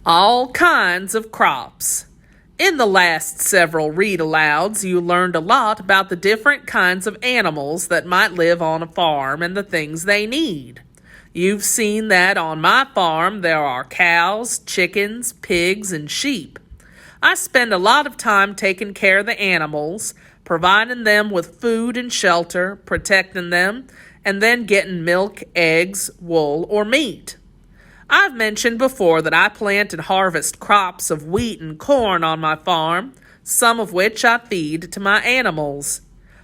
All kinds of crops. In the last several read-alouds, you learned a lot about the different kinds of animals that might live on a farm and the things they need. You've seen that on my farm there are cows, chickens, pigs, and sheep. I spend a lot of time taking care of the animals, providing them with food and shelter, protecting them, and then getting milk, eggs, wool, or meat. I've mentioned before that I plant and harvest crops of wheat and corn on my farm, some of which I feed to my animals.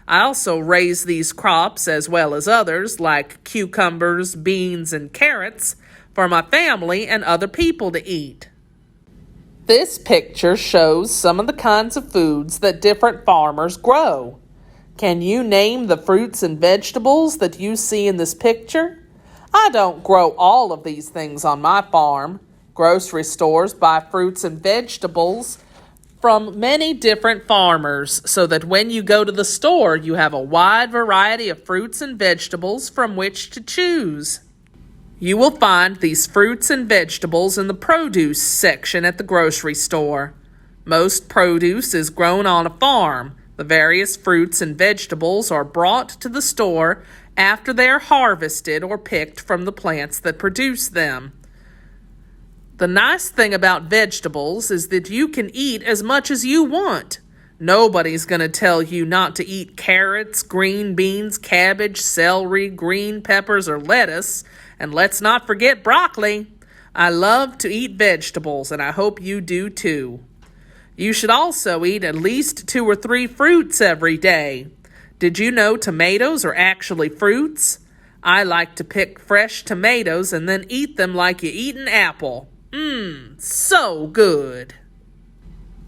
I also raise these crops as well as others like cucumbers, beans, and carrots for my family and other people to eat. This picture shows some of the kinds of foods that different farmers grow. Can you name the fruits and vegetables that you see in this picture? I don't grow all of these things on my farm. Grocery stores buy fruits and vegetables from many different farmers so that when you go to the store, you have a wide variety of fruits and vegetables from which to choose. You will find these fruits and vegetables in the produce section at the grocery store. Most produce is grown on a farm. The various fruits and vegetables are brought to the store after they are harvested or picked from the plants that produce them. The nice thing about vegetables is that you can eat as much as you want. Nobody's going to tell you not to eat carrots, green beans, cabbage, celery, green peppers, or lettuce. And let's not forget broccoli. I love to eat vegetables, and I hope you do too. You should also eat at least 2 or 3 fruits every day. Did you know tomatoes are actually fruits? I like to pick fresh tomatoes and then eat them like you eat an apple. So good.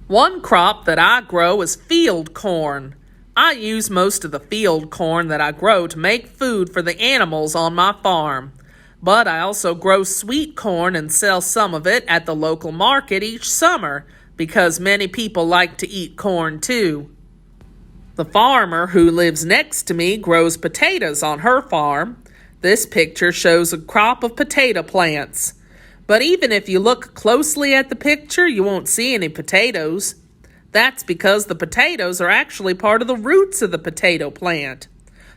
One crop that I grow is field corn. I use most of the field corn that I grow to make food for the animals on my farm. But I also grow sweet corn and sell some of it at the local market each summer because many people like to eat corn too. The farmer who lives next to me grows potatoes on her farm. This picture shows a crop of potato plants. But even if you look closely at the picture, you won't see any potatoes. That's because the potatoes are actually part of the roots of the potato plant.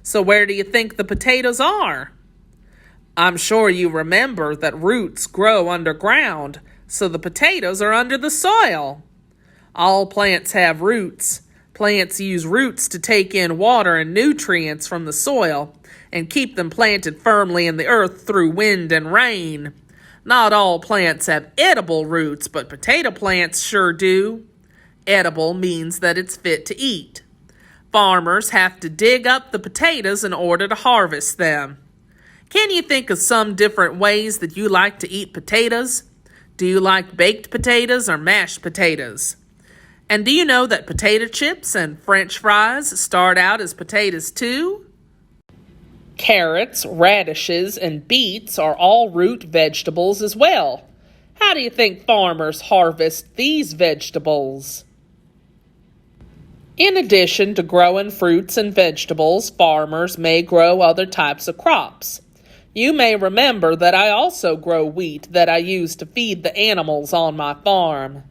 So where do you think the potatoes are? I'm sure you remember that roots grow underground, so the potatoes are under the soil. All plants have roots. Plants use roots to take in water and nutrients from the soil and keep them planted firmly in the earth through wind and rain. Not all plants have edible roots, but potato plants sure do. Edible means that it's fit to eat. Farmers have to dig up the potatoes in order to harvest them. Can you think of some different ways that you like to eat potatoes? Do you like baked potatoes or mashed potatoes? And do you know that potato chips and French fries start out as potatoes too? Carrots, radishes, and beets are all root vegetables as well. How do you think farmers harvest these vegetables? In addition to growing fruits and vegetables, farmers may grow other types of crops. You may remember that I also grow wheat that I use to feed the animals on my farm.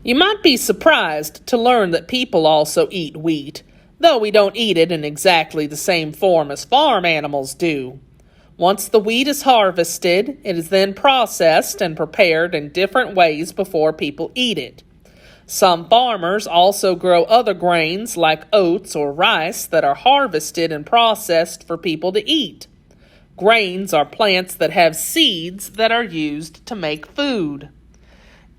You might be surprised to learn that people also eat wheat, though we don't eat it in exactly the same form as farm animals do. Once the wheat is harvested, it is then processed and prepared in different ways before people eat it. Some farmers also grow other grains like oats or rice that are harvested and processed for people to eat. Grains are plants that have seeds that are used to make food.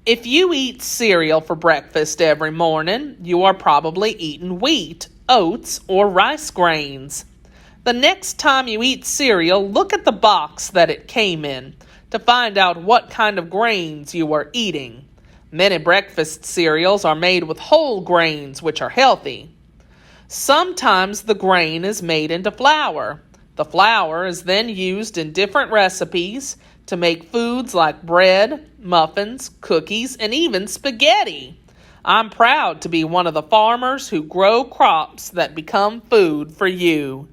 If you eat cereal for breakfast every morning, you are probably eating wheat, oats, or rice grains. The next time you eat cereal, look at the box that it came in to find out what kind of grains you are eating. Many breakfast cereals are made with whole grains, which are healthy. Sometimes the grain is made into flour. The flour is then used in different recipes to make foods like bread, muffins, cookies, and even spaghetti. I'm proud to be one of the farmers who grow crops that become food for you.